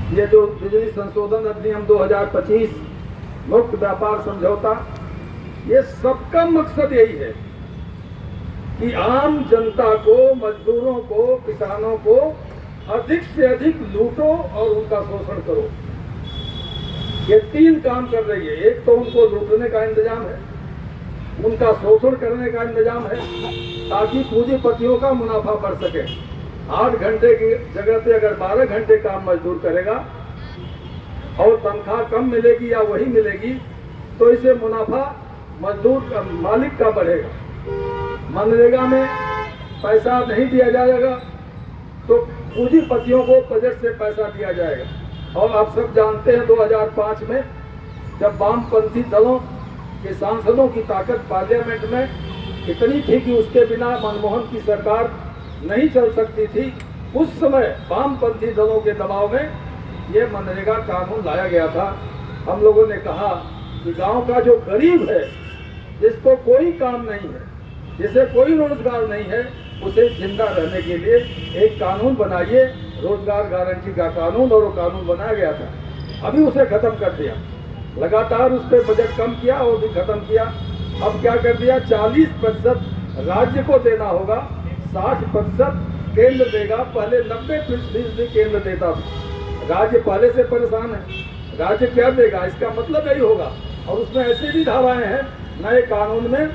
ये जो बिजली संशोधन अधिनियम 2025 मुक्त व्यापार समझौता, ये सबका मकसद यही है कि आम जनता को, मजदूरों को, किसानों को अधिक से अधिक लूटो और उनका शोषण करो। ये तीन काम कर रही है। एक तो उनको लूटने का इंतजाम है, उनका शोषण करने का इंतजाम है ताकि पूंजीपतियों का मुनाफा बढ़ सके। 8 घंटे की जगह पे अगर 12 घंटे काम मजदूर करेगा और तनख्वाह कम मिलेगी या वही मिलेगी तो इसे मुनाफा मजदूर का, मालिक का बढ़ेगा। मनरेगा में पैसा नहीं दिया जाएगा तो पूंजीपतियों को बजट से पैसा दिया जाएगा। और आप सब जानते हैं 2005 में जब वामपंथी दलों के सांसदों की ताकत पार्लियामेंट में इतनी थी कि उसके बिना मनमोहन की सरकार नहीं चल सकती थी, उस समय वामपंथी दलों के दबाव में ये मनरेगा कानून लाया गया था। हम लोगों ने कहा कि गांव का जो गरीब है, जिसको कोई काम नहीं है, जिसे कोई रोजगार नहीं है, उसे जिंदा रहने के लिए एक कानून बनाइए, रोजगार गारंटी का कानून, और वो कानून बनाया गया था। अभी उसे खत्म कर दिया, लगातार उस पर बजट कम किया और भी खत्म किया। अब क्या कर दिया, 40% राज्य को देना होगा, 60% केंद्र देगा। पहले 90% केंद्र देता था। राज्य पहले से परेशान है, राज्य क्या देगा, इसका मतलब यही होगा। और उसमें ऐसे भी धाराएं हैं नए कानून में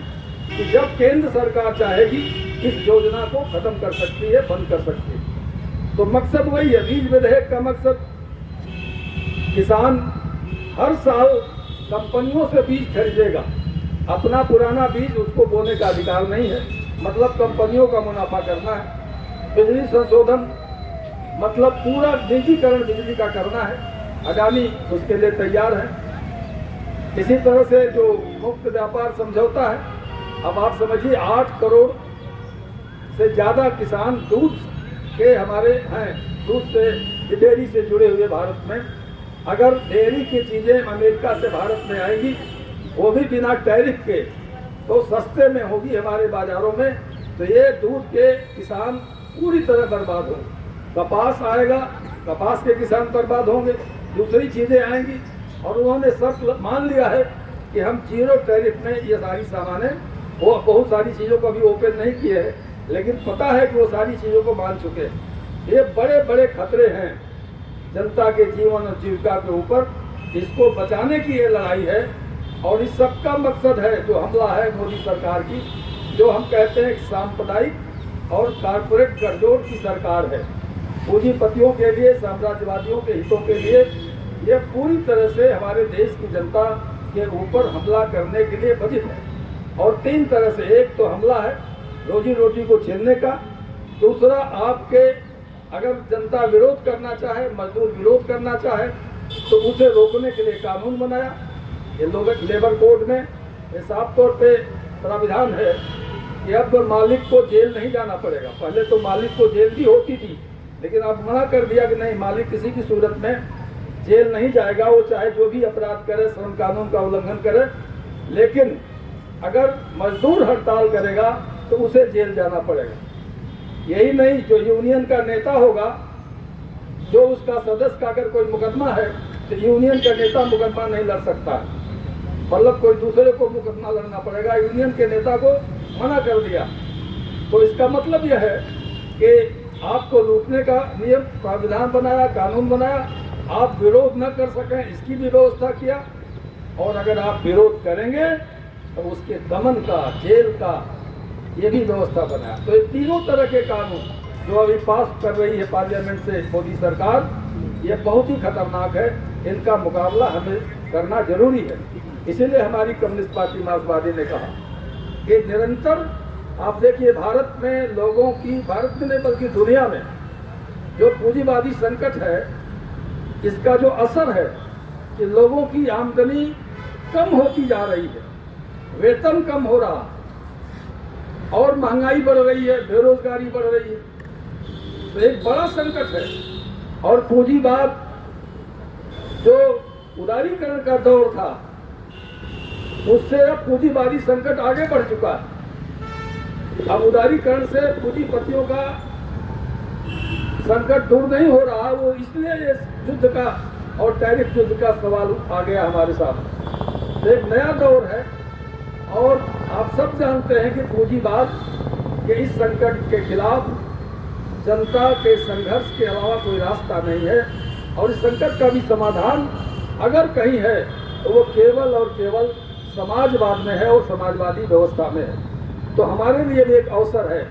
कि जब केंद्र सरकार चाहेगी इस योजना को खत्म कर सकती है, बंद कर सकती है। तो मकसद वही है। बीज विधेयक का मकसद, किसान हर साल कंपनियों से बीज खरीदेगा, अपना पुराना बीज उसको बोने का अधिकार नहीं है, मतलब कंपनियों का मुनाफा करना है। बिजली संशोधन मतलब पूरा निजीकरण बिजली का करना है। अडानी उसके लिए तैयार है। इसी तरह से जो मुक्त व्यापार समझौता है, अब आप समझिए 8 करोड़ से ज़्यादा किसान दूध के हमारे हैं, दूध से, डेयरी से जुड़े हुए भारत में। अगर डेयरी की चीज़ें अमेरिका से भारत में आएंगी, वो भी बिना टैरिफ के, तो सस्ते में होगी हमारे बाज़ारों में, तो ये दूध के किसान पूरी तरह बर्बाद होंगे। कपास आएगा, कपास के किसान बर्बाद होंगे, दूसरी चीज़ें आएंगी। और उन्होंने सब मान लिया है कि हम 0 टैरिफ में ये सारी सामानें, वो बहुत सारी चीज़ों को अभी ओपन नहीं किए हैं, लेकिन पता है कि वो सारी चीज़ों को मान चुके हैं। ये बड़े बड़े खतरे हैं जनता के जीवन और जीविका के ऊपर। इसको बचाने की ये लड़ाई है। और इस सब का मकसद है, जो हमला है मोदी सरकार की, जो हम कहते हैं सांप्रदायिक और कारपोरेट गठजोड़ की सरकार है। पूंजीपतियों के लिए, साम्राज्यवादियों के हितों के लिए ये पूरी तरह से हमारे देश की जनता के ऊपर हमला करने के लिए बधित है। और 3 तरह से, एक तो हमला है रोजी रोटी को छीनने का, दूसरा आपके अगर जनता विरोध करना चाहे, मजदूर विरोध करना चाहे, तो उसे रोकने के लिए कानून बनाया। ये लोग लेबर कोड में ये साफ तौर पे प्राविधान है कि अब मालिक को जेल नहीं जाना पड़ेगा। पहले तो मालिक को जेल भी होती थी, लेकिन अब मना कर दिया कि नहीं, मालिक किसी की सूरत में जेल नहीं जाएगा, वो चाहे जो भी अपराध करे, श्रम कानून का उल्लंघन करे। लेकिन अगर मजदूर हड़ताल करेगा तो उसे जेल जाना पड़ेगा। यही नहीं, जो यूनियन का नेता होगा, जो उसका सदस्य का अगर कोई मुकदमा है, तो यूनियन का नेता मुकदमा नहीं लड़ सकता, मतलब कोई दूसरे को मुकदमा लड़ना पड़ेगा। यूनियन के नेता को मना कर दिया। तो इसका मतलब यह है कि आपको लूटने का नियम, प्राविधान बनाया, कानून बनाया, आप विरोध न कर सकें, इसकी भी व्यवस्था किया। और अगर आप विरोध करेंगे तो उसके दमन का, जेल का, ये भी व्यवस्था बनाया। तो ये तीनों तरह के कानून जो अभी पास कर रही है पार्लियामेंट से मोदी सरकार, ये बहुत ही खतरनाक है। इनका मुकाबला हमें करना जरूरी है। इसीलिए हमारी कम्युनिस्ट पार्टी मार्क्सवादी ने कहा कि निरंतर, आप देखिए भारत में लोगों की, भारत में नहीं बल्कि दुनिया में जो पूंजीवादी संकट है, इसका जो असर है कि लोगों की आमदनी कम होती जा रही है, वेतन कम हो रहा और महंगाई बढ़ रही है, बेरोजगारी बढ़ रही है। तो एक बड़ा संकट है। और पूंजीवाद, जो उदारीकरण का दौर था, उससे अब पूंजीवादी संकट आगे बढ़ चुका है। अब उदारीकरण से पूंजीपतियों का संकट दूर नहीं हो रहा। वो इसलिए में ये युद्ध का और टैरिफ युद्ध का सवाल आ गया हमारे सामने। एक नया दौर है और आप सब जानते हैं कि पूंजीवाद के इस संकट के खिलाफ जनता के संघर्ष के अलावा कोई रास्ता नहीं है, और इस संकट का भी समाधान अगर कहीं है तो वो केवल और केवल समाजवाद में है और समाजवादी व्यवस्था में है। तो हमारे लिए भी एक अवसर है